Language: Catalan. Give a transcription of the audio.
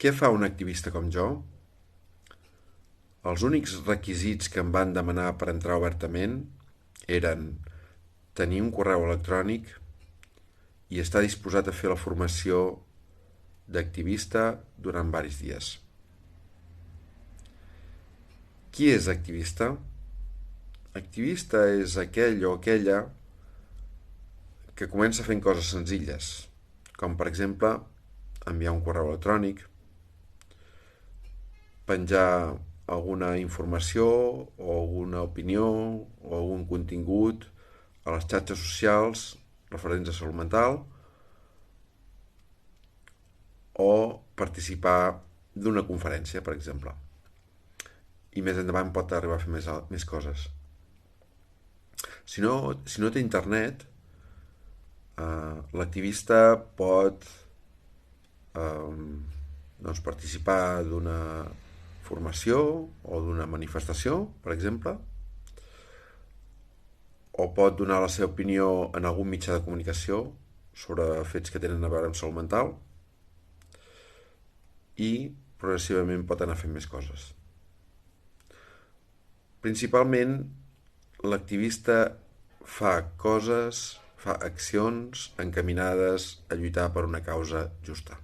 Què fa un activista com jo? Els únics requisits que em van demanar per entrar obertament eren tenir un correu electrònic i estar disposat a fer la formació d'activista durant diversos dies. Qui és activista? Activista és aquell o aquella que comença fent coses senzilles, com per exemple enviar un correu electrònic, penjar alguna informació o alguna opinió o algun contingut a les xarxes socials referents a salut mental o participar d'una conferència, per exemple. I més endavant pot arribar a fer més coses. Si no té internet, l'activista pot participar d'una formació o d'una manifestació, per exemple, o pot donar la seva opinió en algun mitjà de comunicació sobre fets que tenen a veure amb salut mental i progressivament pot anar fent més coses. Principalment, l'activista fa accions encaminades a lluitar per una causa justa.